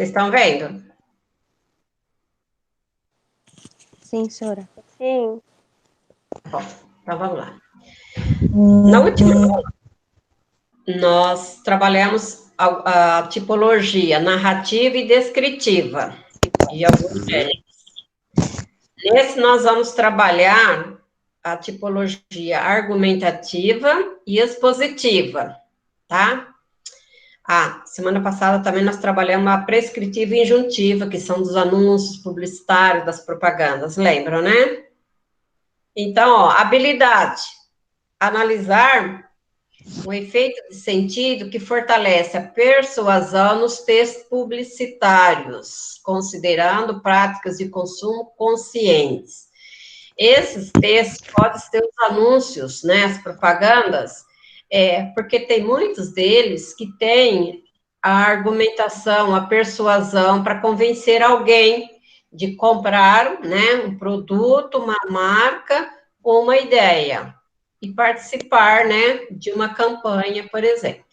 Vocês estão vendo? Sim, senhora. Sim. Bom, então vamos lá. Na última aula, nós trabalhamos a tipologia narrativa e descritiva e alguns gêneros. Nesse, nós vamos trabalhar a tipologia argumentativa e expositiva, tá? Semana passada também nós trabalhamos a prescritiva e injuntiva, que são dos anúncios publicitários, das propagandas, lembram, né? Então, ó, habilidade, analisar o efeito de sentido que fortalece a persuasão nos textos publicitários, considerando práticas de consumo conscientes. Esses textos podem ser os anúncios, né, as propagandas, porque tem muitos deles que têm a argumentação, a persuasão para convencer alguém de comprar, né, um produto, uma marca ou uma ideia e participar, né, de uma campanha, por exemplo.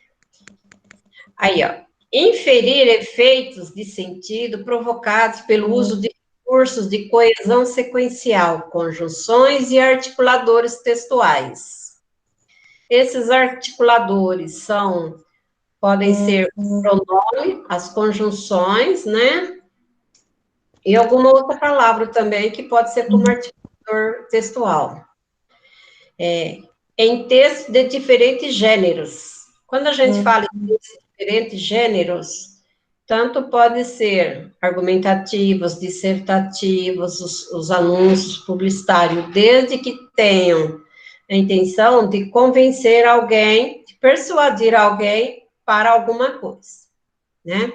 Aí, ó, inferir efeitos de sentido provocados pelo uso de recursos de coesão sequencial, conjunções e articuladores textuais. Esses articuladores podem ser o pronome, as conjunções, né? E alguma outra palavra também que pode ser como articulador textual. Em textos de diferentes gêneros. Quando a gente fala em textos de diferentes gêneros, tanto pode ser argumentativos, dissertativos, os anúncios publicitários, desde que tenham a intenção de convencer alguém, de persuadir alguém para alguma coisa, né?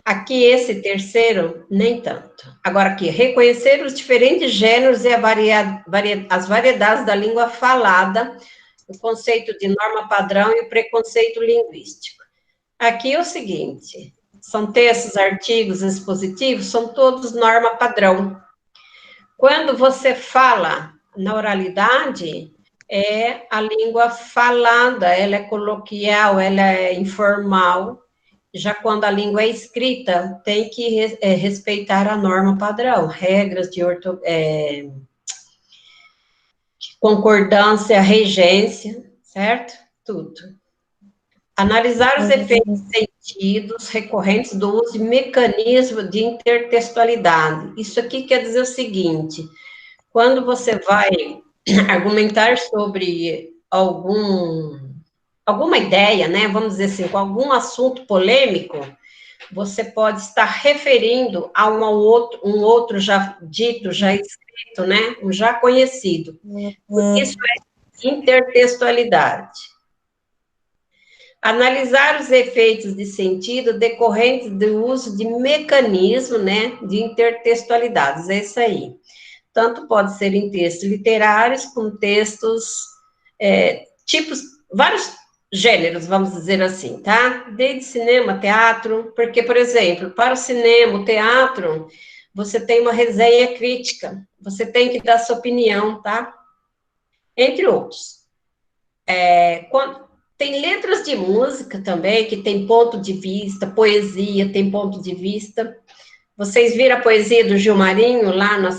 Aqui, esse terceiro, nem tanto. Agora, aqui, reconhecer os diferentes gêneros e as variedades da língua falada, o conceito de norma padrão e o preconceito linguístico. Aqui é o seguinte, são textos, artigos, expositivos, são todos norma padrão. Quando você fala na oralidade, é a língua falada, ela é coloquial, ela é informal. Já quando a língua é escrita, tem que respeitar a norma padrão, regras de concordância, regência, certo? Tudo. Analisar os efeitos sentidos recorrentes do uso de mecanismo de intertextualidade. Isso aqui quer dizer o seguinte, quando você vai argumentar sobre alguma ideia, né, vamos dizer assim, com algum assunto polêmico, você pode estar referindo a um outro já dito, já escrito, né, um já conhecido. Isso é intertextualidade. Analisar os efeitos de sentido decorrentes do uso de mecanismo, né, de intertextualidades, é isso aí. Tanto pode ser em textos literários, como textos, vários gêneros, vamos dizer assim, tá? Desde cinema, teatro, porque, por exemplo, para o cinema, o teatro, você tem uma resenha crítica, você tem que dar sua opinião, tá? Entre outros. Tem letras de música também, que tem ponto de vista, poesia tem ponto de vista. Vocês viram a poesia do Gilmarinho lá no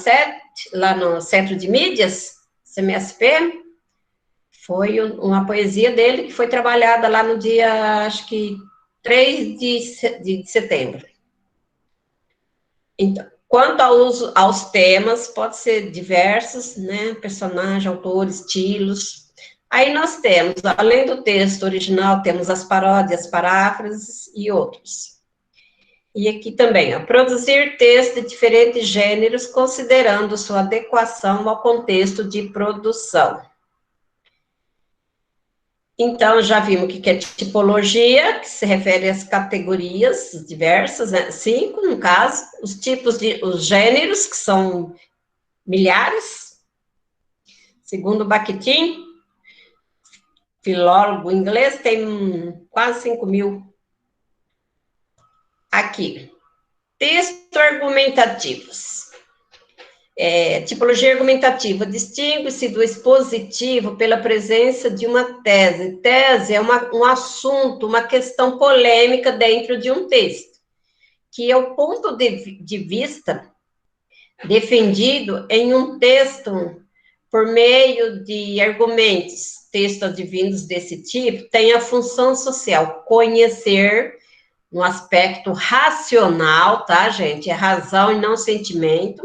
Centro de Mídias, CMSP? Foi uma poesia dele que foi trabalhada lá no dia, acho que 3 de setembro. Então, quanto aos temas, pode ser diversos, né? Personagem, autor, estilos. Aí nós temos, além do texto original, temos as paródias, paráfrases e outros. E aqui também, ó, produzir texto de diferentes gêneros, considerando sua adequação ao contexto de produção. Então, já vimos o que é tipologia, que se refere às categorias diversas, né? 5, no caso, os gêneros, que são milhares. Segundo Bakhtin, filólogo inglês, tem quase 5.000. Aqui, texto argumentativos. Tipologia argumentativa, distingue-se do expositivo pela presença de uma tese. Tese é um assunto, uma questão polêmica dentro de um texto. que é o ponto de vista defendido em um texto por meio de argumentos. Textos advindos desse tipo têm a função social conhecer no aspecto racional, tá, gente? É razão e não sentimento.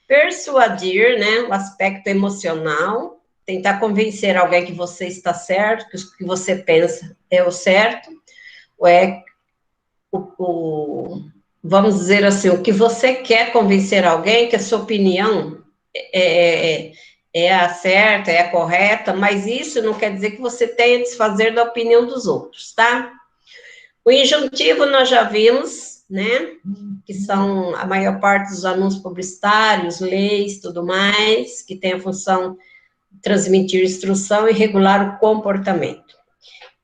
Persuadir, né? O aspecto emocional. Tentar convencer alguém que você está certo, que o que você pensa é o certo. Ou é vamos dizer assim, o que você quer convencer alguém que a sua opinião é a certa, é a correta, mas isso não quer dizer que você tenha de desfazer da opinião dos outros, tá? O injuntivo nós já vimos, né? Que são a maior parte dos anúncios publicitários, leis, tudo mais, que tem a função de transmitir instrução e regular o comportamento.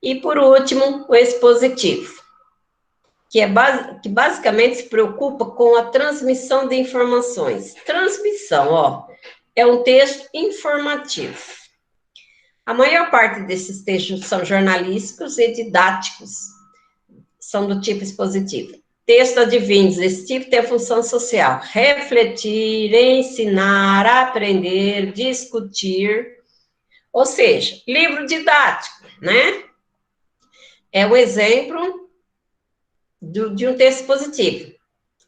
E, por último, o expositivo, que basicamente se preocupa com a transmissão de informações. Transmissão, ó, é um texto informativo. A maior parte desses textos são jornalísticos e didáticos, são do tipo expositivo. Texto advindos, esse tipo tem a função social, refletir, ensinar, aprender, discutir, ou seja, livro didático, né? É um exemplo de um texto positivo.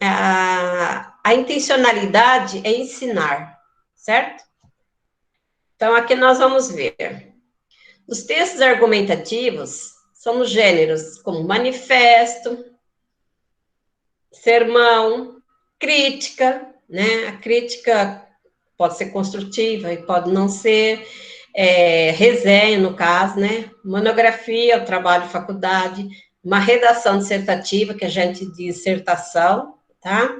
A intencionalidade é ensinar, certo? Então, aqui nós vamos ver. Os textos argumentativos são os gêneros como manifesto, sermão, crítica, né? A crítica pode ser construtiva e pode não ser, resenha, no caso, né? Monografia, o trabalho de faculdade, uma redação dissertativa, que a gente diz dissertação, tá?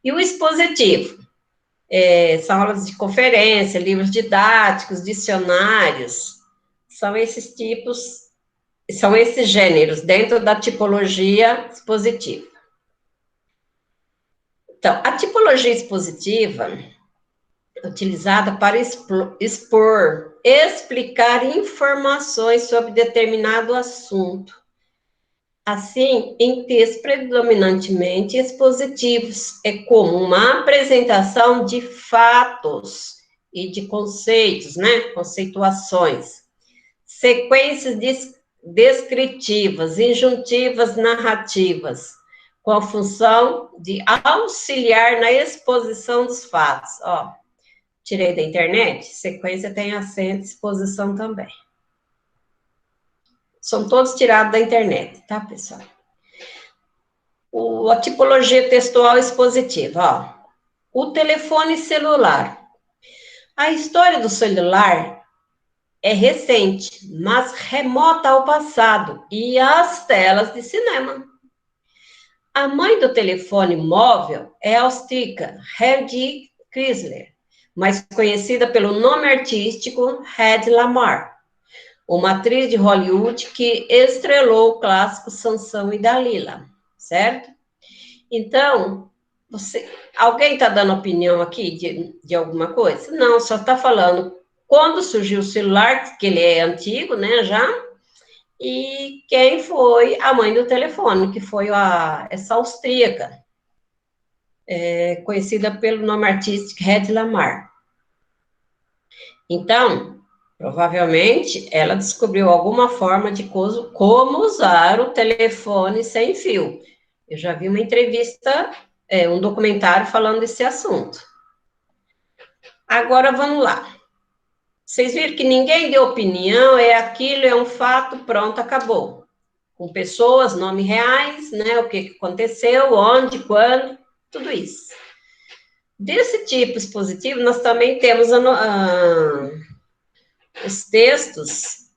E o expositivo, são aulas de conferência, livros didáticos, dicionários, são esses tipos, são esses gêneros dentro da tipologia expositiva. Então, a tipologia expositiva é utilizada para expor, explicar informações sobre determinado assunto. Assim, em textos predominantemente expositivos, é como uma apresentação de fatos e de conceitos, né? Conceituações, sequências descritivas, injuntivas narrativas, com a função de auxiliar na exposição dos fatos. Ó, tirei da internet, sequência tem acento, exposição também. São todos tirados da internet, tá, pessoal? A tipologia textual expositiva, ó. O telefone celular. A história do celular é recente, mas remota ao passado e às telas de cinema. A mãe do telefone móvel é a austríaca Hedy Chrysler, mais conhecida pelo nome artístico Hedy Lamarr, uma atriz de Hollywood que estrelou o clássico Sansão e Dalila, certo? Então, alguém está dando opinião aqui de alguma coisa? Não, só está falando quando surgiu o celular, que ele é antigo, né, já, e quem foi a mãe do telefone, que foi essa austríaca, conhecida pelo nome artístico Hedy Lamarr. Então, provavelmente, ela descobriu alguma forma de como usar o telefone sem fio. Eu já vi uma entrevista, um documentário falando desse assunto. Agora, vamos lá. Vocês viram que ninguém deu opinião, aquilo, é um fato, pronto, acabou. Com pessoas, nomes reais, né, o que aconteceu, onde, quando, tudo isso. Desse tipo expositivo, nós também temos os textos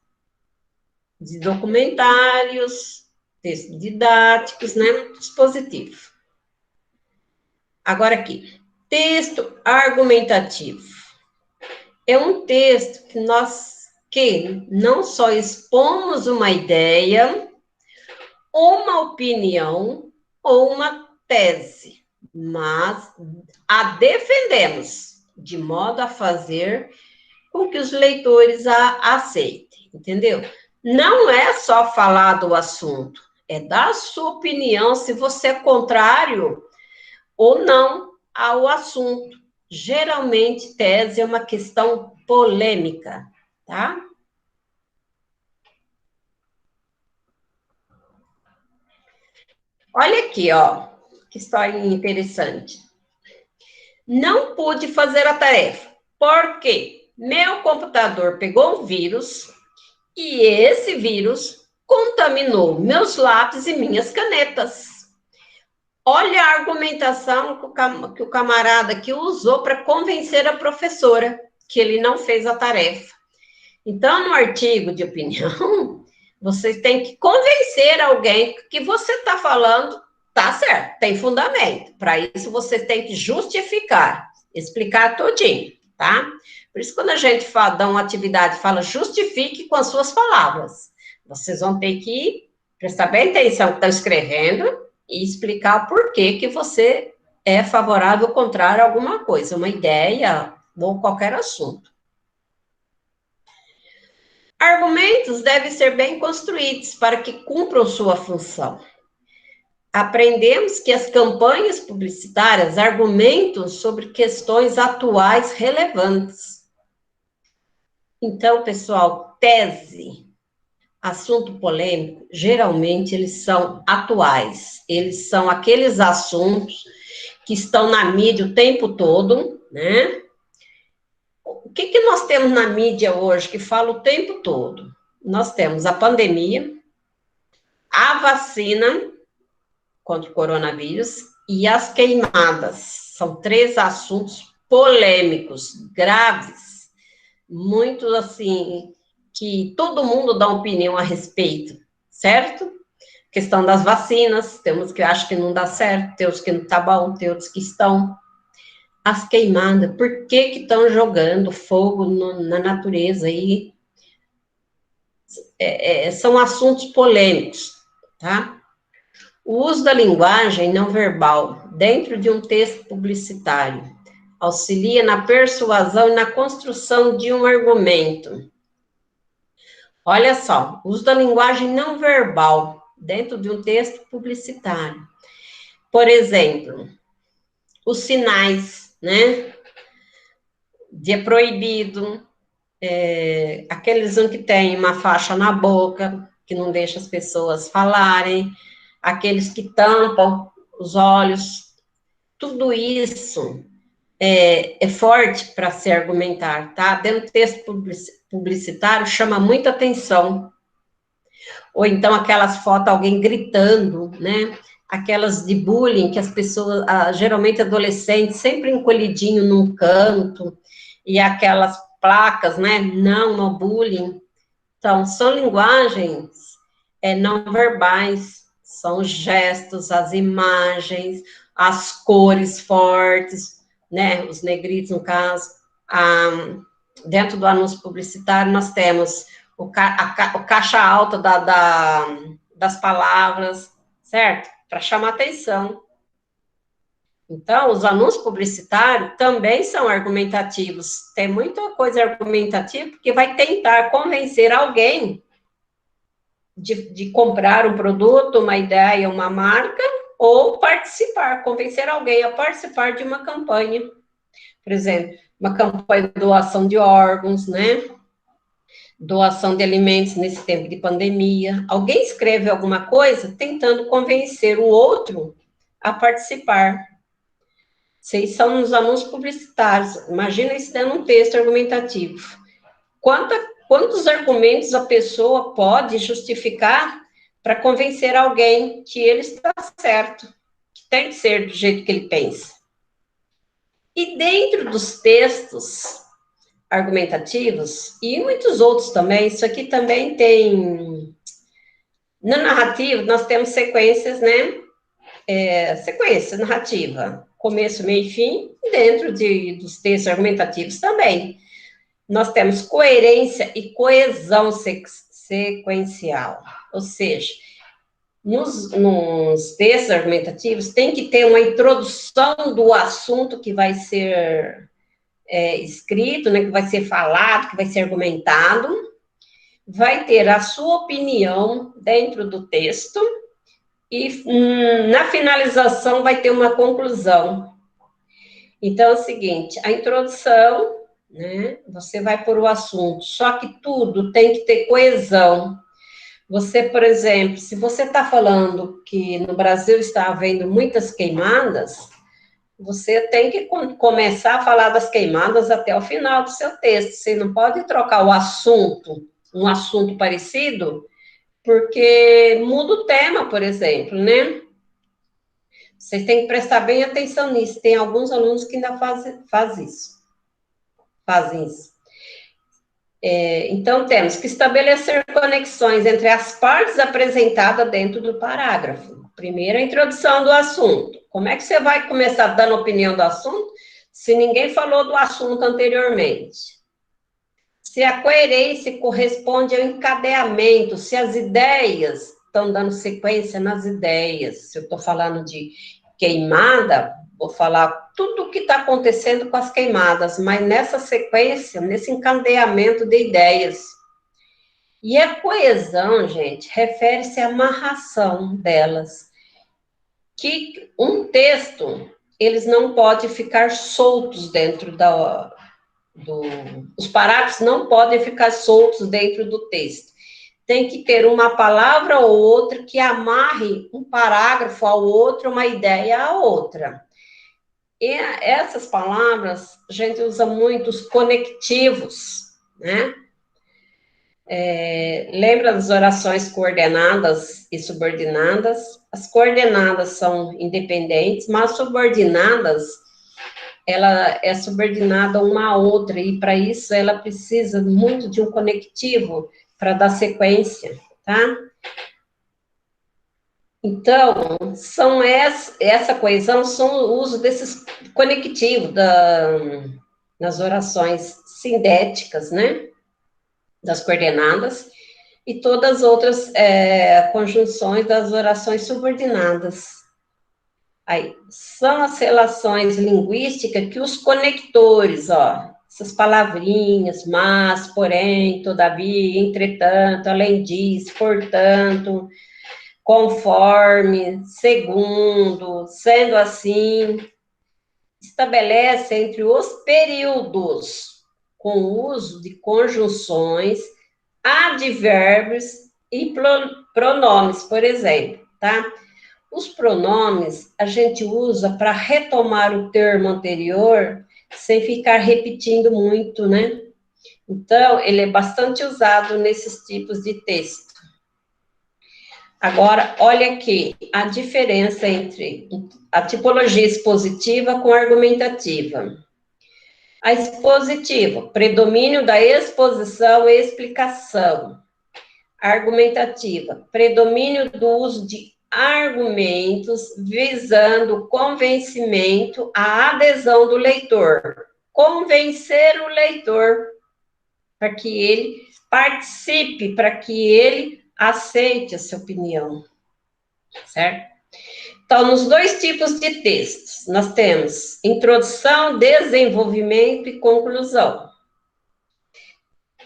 de documentários, textos didáticos, né, expositivo. Agora aqui, texto argumentativo. É um texto que não só expomos uma ideia, uma opinião ou uma tese, mas a defendemos, de modo a fazer com que os leitores a aceitem, entendeu? Não é só falar do assunto, é dar a sua opinião se você é contrário ou não ao assunto. Geralmente, tese é uma questão polêmica, tá? Olha aqui, ó, que história interessante. Não pude fazer a tarefa, porque meu computador pegou um vírus e esse vírus contaminou meus lápis e minhas canetas. Olha a argumentação que o camarada aqui usou para convencer a professora que ele não fez a tarefa. Então, no artigo de opinião, você tem que convencer alguém que você está falando tá certo, tem fundamento. Para isso, você tem que justificar, explicar todinho, tá? Por isso, quando a gente dá uma atividade, fala justifique com as suas palavras. Vocês vão ter que prestar bem atenção no que estão escrevendo e explicar por que que você é favorável ou contrário a alguma coisa, uma ideia ou qualquer assunto. Argumentos devem ser bem construídos para que cumpram sua função. Aprendemos que as campanhas publicitárias argumentam sobre questões atuais relevantes. Então, pessoal, tese, assunto polêmico, geralmente eles são atuais. Eles são aqueles assuntos que estão na mídia o tempo todo, né? O que nós temos na mídia hoje que fala o tempo todo? Nós temos a pandemia, a vacina contra o coronavírus e as queimadas. São 3 assuntos polêmicos, graves, muito assim, que todo mundo dá opinião a respeito, certo? Questão das vacinas, temos que acham que não dá certo, tem outros que não tá bom, tem outros que estão. As queimadas, por que estão jogando fogo na natureza aí? São assuntos polêmicos, tá? O uso da linguagem não verbal dentro de um texto publicitário auxilia na persuasão e na construção de um argumento. Olha só, o uso da linguagem não verbal dentro de um texto publicitário. Por exemplo, os sinais, né? De proibido, aqueles que tem uma faixa na boca, que não deixa as pessoas falarem, aqueles que tampam os olhos, tudo isso é forte para se argumentar, tá? Dentro do texto publicitário chama muita atenção. Ou então aquelas fotos, alguém gritando, né? Aquelas de bullying, que as pessoas, geralmente adolescentes, sempre encolhidinho num canto, e aquelas placas, né? Não no bullying. Então, são linguagens não verbais, são gestos, as imagens, as cores fortes, né? Os negritos, no caso. Dentro do anúncio publicitário, nós temos o caixa alta das palavras, certo? Para chamar atenção. Então, os anúncios publicitários também são argumentativos. Tem muita coisa argumentativa, porque vai tentar convencer alguém de comprar um produto, uma ideia, uma marca, ou participar, convencer alguém a participar de uma campanha. Por exemplo, uma campanha de doação de órgãos, né? Doação de alimentos nesse tempo de pandemia. Alguém escreve alguma coisa tentando convencer o outro a participar. Vocês são nos anúncios publicitários. Imagina isso dando um texto argumentativo. Quantos argumentos a pessoa pode justificar para convencer alguém que ele está certo, que tem que ser do jeito que ele pensa? E dentro dos textos argumentativos, e muitos outros também, isso aqui também tem... Na narrativa, nós temos sequências, né? Sequência narrativa, começo, meio e fim, dentro dos textos argumentativos também. Nós temos coerência e coesão sequencial, ou seja, nos textos argumentativos tem que ter uma introdução do assunto que vai ser escrito, né, que vai ser falado, que vai ser argumentado, vai ter a sua opinião dentro do texto, e na finalização vai ter uma conclusão. Então, é o seguinte, a introdução, né, você vai por o assunto, só que tudo tem que ter coesão. Você, por exemplo, se você está falando que no Brasil está havendo muitas queimadas, você tem que começar a falar das queimadas até o final do seu texto. Você não pode trocar o assunto, um assunto parecido, porque muda o tema, por exemplo, né? Vocês têm que prestar bem atenção nisso. Tem alguns alunos que ainda fazem isso. Então, temos que estabelecer conexões entre as partes apresentadas dentro do parágrafo. Primeiro, a introdução do assunto. Como é que você vai começar dando opinião do assunto se ninguém falou do assunto anteriormente? Se a coerência corresponde ao encadeamento, se as ideias estão dando sequência nas ideias. Se eu estou falando de queimada, vou falar tudo o que está acontecendo com as queimadas, mas nessa sequência, nesse encadeamento de ideias. E a coesão, gente, refere-se à amarração delas. Que um texto, eles não podem ficar soltos dentro os parágrafos não podem ficar soltos dentro do texto. Tem que ter uma palavra ou outra que amarre um parágrafo ao outro, uma ideia à outra. E essas palavras, a gente usa muito os conectivos, né? Lembra das orações coordenadas e subordinadas? As coordenadas são independentes, mas subordinadas, ela é subordinada uma à outra, e para isso ela precisa muito de um conectivo para dar sequência, tá? Então, essa coesão são o uso desses conectivos nas orações sindéticas, né? Das coordenadas, e todas as outras conjunções das orações subordinadas. Aí, são as relações linguísticas que os conectores, essas palavrinhas, mas, porém, todavia, entretanto, além disso, portanto, conforme, segundo, sendo assim, estabelece entre os períodos com o uso de conjunções, advérbios e pronomes, por exemplo, tá? Os pronomes a gente usa para retomar o termo anterior sem ficar repetindo muito, né? Então, ele é bastante usado nesses tipos de texto. Agora, olha aqui a diferença entre a tipologia expositiva com a argumentativa. A expositiva, predomínio da exposição e explicação. A argumentativa, predomínio do uso de argumentos visando o convencimento, a adesão do leitor. Convencer o leitor para que ele participe, para que ele aceite a sua opinião, certo? Então, nos dois tipos de textos, nós temos introdução, desenvolvimento e conclusão.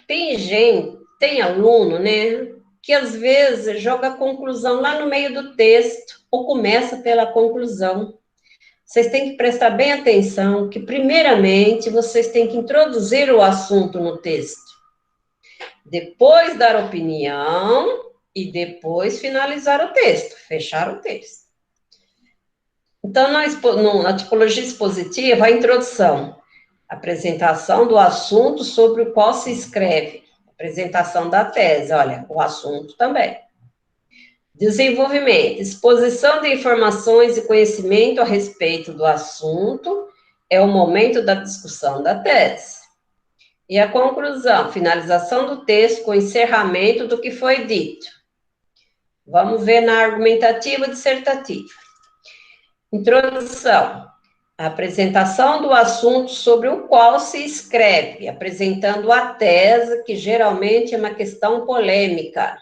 Tem aluno, né, que às vezes joga a conclusão lá no meio do texto, ou começa pela conclusão. Vocês têm que prestar bem atenção, que primeiramente vocês têm que introduzir o assunto no texto, depois dar opinião e depois finalizar o texto, fechar o texto. Então, na tipologia expositiva, a introdução, apresentação do assunto sobre o qual se escreve, apresentação da tese, olha, o assunto também. Desenvolvimento, exposição de informações e conhecimento a respeito do assunto, é o momento da discussão da tese. E a conclusão, finalização do texto com encerramento do que foi dito. Vamos ver na argumentativa dissertativa. Introdução, a apresentação do assunto sobre o qual se escreve, apresentando a tese, que geralmente é uma questão polêmica,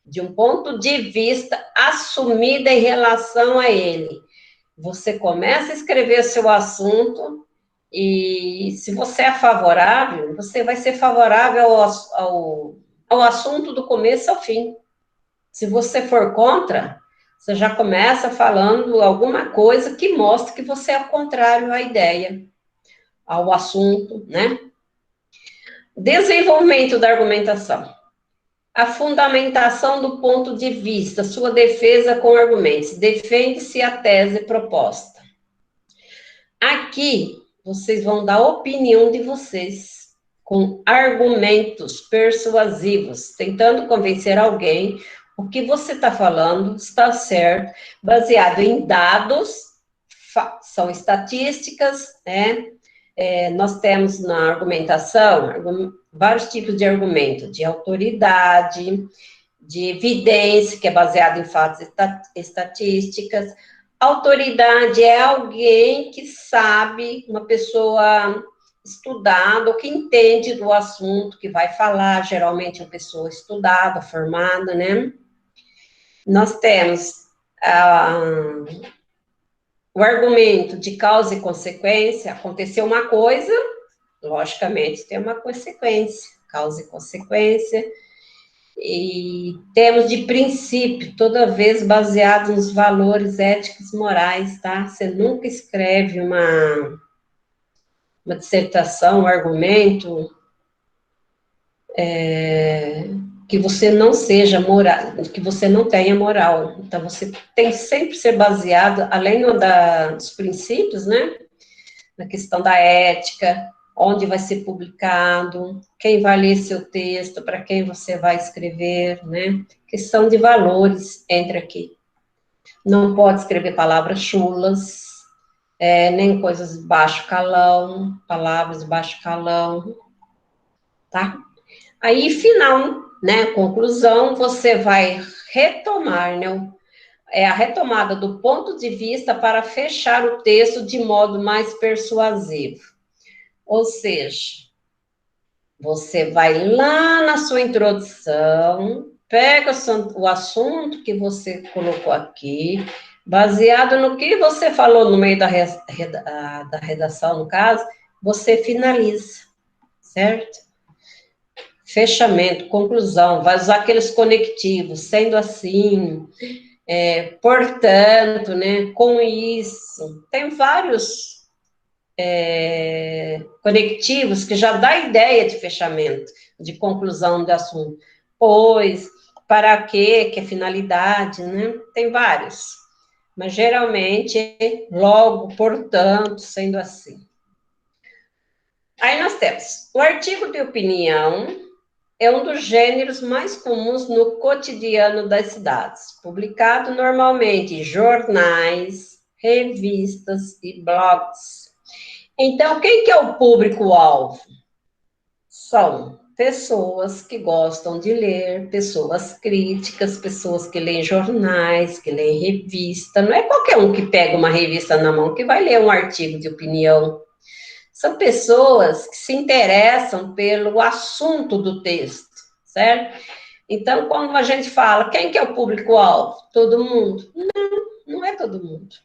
de um ponto de vista assumida em relação a ele. Você começa a escrever seu assunto, e se você é favorável, você vai ser favorável ao assunto do começo ao fim. Se você for contra, Você já começa falando alguma coisa que mostre que você é contrário à ideia, ao assunto, né? Desenvolvimento da argumentação. A fundamentação do ponto de vista, sua defesa com argumentos. Defende-se a tese proposta. Aqui, vocês vão dar a opinião de vocês, com argumentos persuasivos, tentando convencer alguém o que você está falando está certo, baseado em dados, são estatísticas, né? Nós temos na argumentação vários tipos de argumento, de autoridade, de evidência, que é baseado em fatos estatísticas. Autoridade é alguém que sabe, uma pessoa estudada, ou que entende do assunto, que vai falar, geralmente é uma pessoa estudada, formada, né? Nós temos o argumento de causa e consequência. Aconteceu uma coisa, logicamente tem uma consequência, causa e consequência. E temos de princípio, toda vez baseado nos valores éticos e morais, tá? Você nunca escreve uma dissertação, um argumento, que você não seja moral, que você não tenha moral. Então, você tem que sempre ser baseado, além dos princípios, né? Na questão da ética, onde vai ser publicado, quem vai ler seu texto, para quem você vai escrever, né? Questão de valores entra aqui. Não pode escrever palavras chulas, nem coisas de baixo calão, palavras de baixo calão, tá? Aí, final, né? Conclusão, você vai retomar, né? É a retomada do ponto de vista para fechar o texto de modo mais persuasivo. Ou seja, você vai lá na sua introdução, pega o assunto que você colocou aqui, baseado no que você falou no meio da redação, no caso, você finaliza, certo? Fechamento, conclusão, vai usar aqueles conectivos, sendo assim, portanto, né, com isso, tem vários conectivos que já dá ideia de fechamento, de conclusão do assunto. Pois, para quê, que é finalidade, né? Tem vários. Mas, geralmente, logo, portanto, sendo assim. Aí nós temos o artigo de opinião, é um dos gêneros mais comuns no cotidiano das cidades, publicado normalmente em jornais, revistas e blogs. Então, quem que é o público-alvo? São pessoas que gostam de ler, pessoas críticas, pessoas que leem jornais, que leem revista. Não é qualquer um que pega uma revista na mão que vai ler um artigo de opinião. São pessoas que se interessam pelo assunto do texto, certo? Então, quando a gente fala, quem que é o público-alvo? Todo mundo? Não é todo mundo.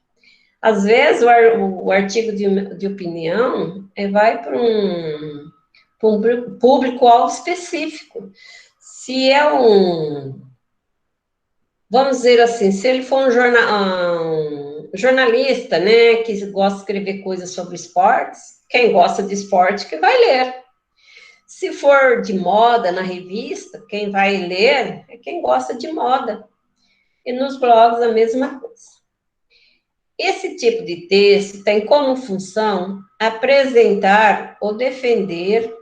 Às vezes, o artigo de opinião vai para um público-alvo específico. Se é vamos dizer assim, se ele for um jornalista, né, que gosta de escrever coisas sobre esportes, quem gosta de esporte que vai ler. Se for de moda na revista, quem vai ler é quem gosta de moda. E nos blogs a mesma coisa. Esse tipo de texto tem como função apresentar ou defender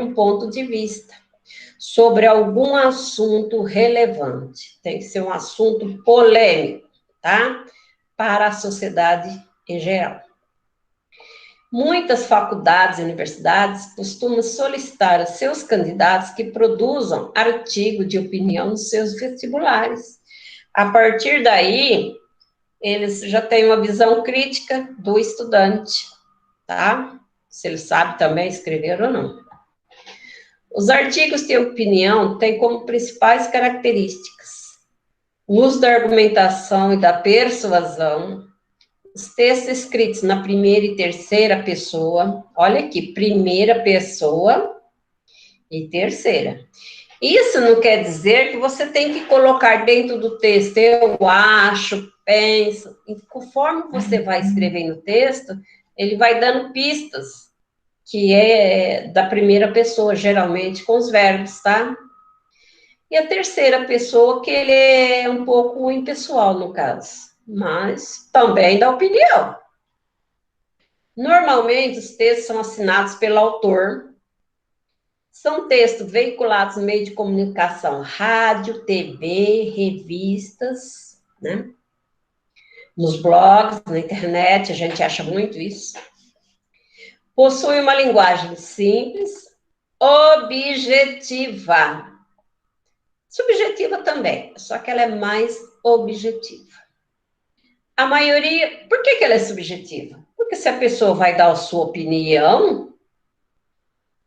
um ponto de vista sobre algum assunto relevante. Tem que ser um assunto polêmico, tá? Para a sociedade em geral. Muitas faculdades e universidades costumam solicitar a seus candidatos que produzam artigo de opinião nos seus vestibulares. A partir daí, eles já têm uma visão crítica do estudante, tá? Se ele sabe também escrever ou não. Os artigos de opinião têm como principais características o uso da argumentação e da persuasão, os textos escritos na primeira e terceira pessoa, olha aqui, primeira pessoa e terceira, Isso não quer dizer que você tem que colocar dentro do texto, eu acho, penso. E conforme você vai escrevendo o texto, ele vai dando pistas, que é da primeira pessoa, geralmente, com os verbos, tá? E a terceira pessoa, que ele é um pouco impessoal, no caso, mas também dá opinião. Normalmente, os textos são assinados pelo autor, são textos veiculados no meio de comunicação, rádio, TV, revistas, né? Nos blogs, na internet, a gente acha muito isso. Possui uma linguagem simples, objetiva. Subjetiva também, só que ela é mais objetiva. A maioria, por que ela é subjetiva? Porque se a pessoa vai dar a sua opinião,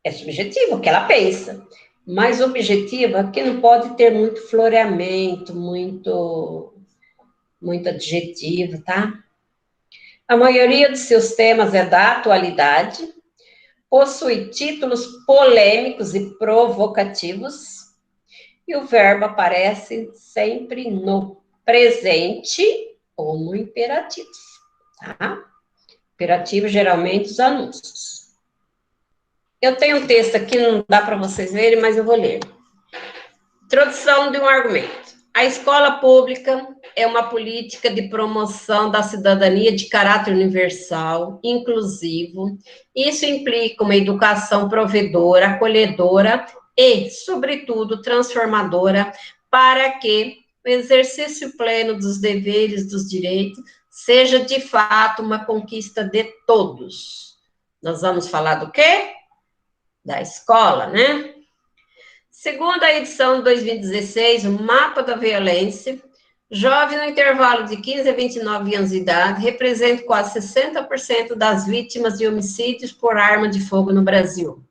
é subjetiva, o que ela pensa. Mas objetiva, que não pode ter muito floreamento, muito adjetivo, tá? A maioria de seus temas é da atualidade, possui títulos polêmicos e provocativos, e o verbo aparece sempre no presente ou no imperativo, tá? Imperativo, geralmente, os anúncios. Eu tenho um texto aqui, não dá para vocês verem, mas eu vou ler. Introdução de um argumento. A escola pública é uma política de promoção da cidadania de caráter universal, inclusivo. Isso implica uma educação provedora, acolhedora e, sobretudo, transformadora, para que o exercício pleno dos deveres, dos direitos, seja de fato uma conquista de todos. Nós vamos falar do quê? Da escola, né? Segundo a edição de 2016, o Mapa da Violência, jovens no intervalo de 15 a 29 anos de idade representam quase 60% das vítimas de homicídios por arma de fogo no Brasil.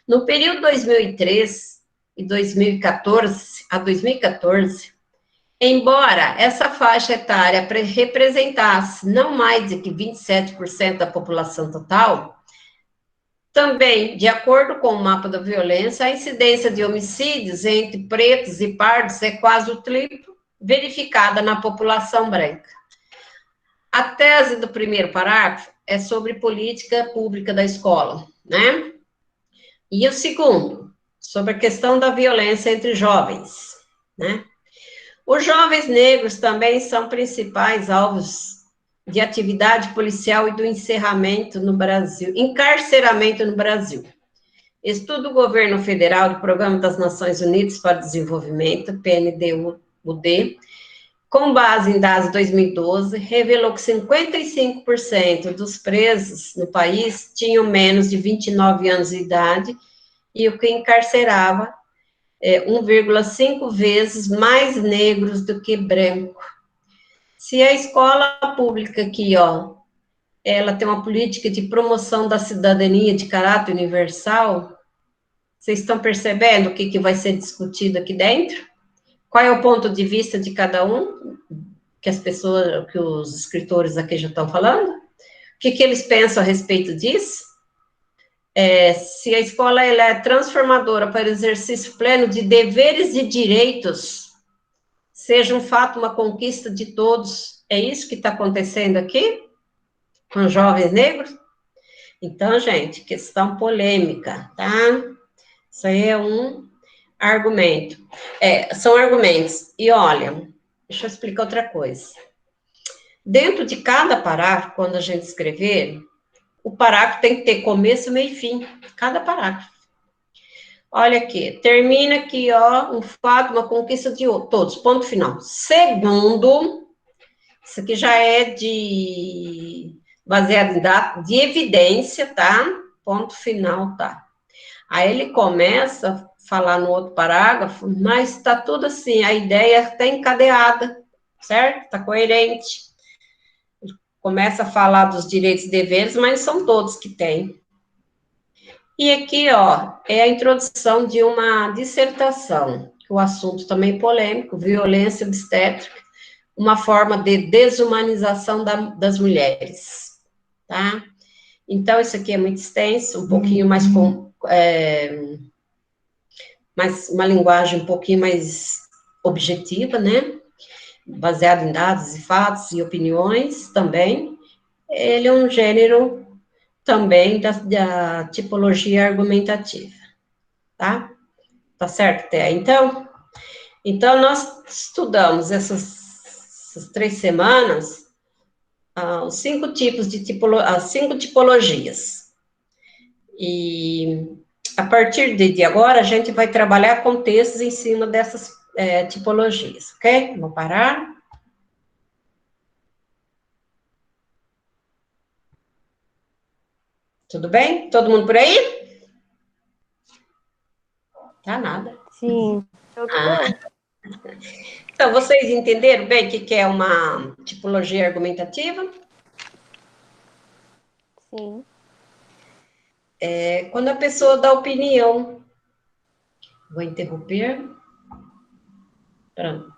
No período 2003 e 2014 a 2014, embora essa faixa etária representasse não mais de que 27% da população total, também, de acordo com o Mapa da Violência, a incidência de homicídios entre pretos e pardos é quase o triplo verificada na população branca. A tese do primeiro parágrafo é sobre política pública da escola, né? E o segundo, sobre a questão da violência entre jovens, né? Os jovens negros também são principais alvos de atividade policial e do encerramento no Brasil, encarceramento no Brasil. Estudo do Governo Federal do Programa das Nações Unidas para o Desenvolvimento, PNUD, com base em dados de 2012, revelou que 55% dos presos no país tinham menos de 29 anos de idade e o que encarcerava 1,5 vezes mais negros do que branco. Se a escola pública aqui, ó, ela tem uma política de promoção da cidadania de caráter universal, vocês estão percebendo o que vai ser discutido aqui dentro? Qual é o ponto de vista de cada um, que as pessoas, que os escritores aqui já estão falando? O que eles pensam a respeito disso? Se a escola ela é transformadora para o exercício pleno de deveres e direitos, seja um fato, uma conquista de todos. É isso que está acontecendo aqui? Com jovens negros? Então, gente, questão polêmica, tá? Isso aí é um argumento. São argumentos. E olha, deixa eu explicar outra coisa. Dentro de cada parágrafo, quando a gente escrever, o parágrafo tem que ter começo, meio e fim. Cada parágrafo. Olha aqui, termina aqui, ó, um fato, uma conquista de todos, ponto final. Segundo, isso aqui já é baseado em dados de evidência, tá? Ponto final, tá? Aí ele começa a falar no outro parágrafo, mas está tudo assim, a ideia está encadeada, certo? Está coerente. Começa a falar dos direitos e deveres, mas são todos que têm. E aqui, ó, é a introdução de uma dissertação, o assunto também polêmico, violência obstétrica, uma forma de desumanização das mulheres, tá? Então, isso aqui é muito extenso, um pouquinho mais mas uma linguagem um pouquinho mais objetiva, né? Baseado em dados e fatos e opiniões também. Ele é um gênero também da tipologia argumentativa, tá? Tá certo, Té? Então, nós estudamos essas 3 semanas, os 5 tipos de as 5 tipologias. E a partir de agora, a gente vai trabalhar com textos em cima dessas tipologias, ok? Vou parar. Tudo bem? Todo mundo por aí? Tá nada. Sim. Tudo bem. Então, vocês entenderam bem o que é uma tipologia argumentativa? Sim. É quando a pessoa dá opinião. Vou interromper. Pronto.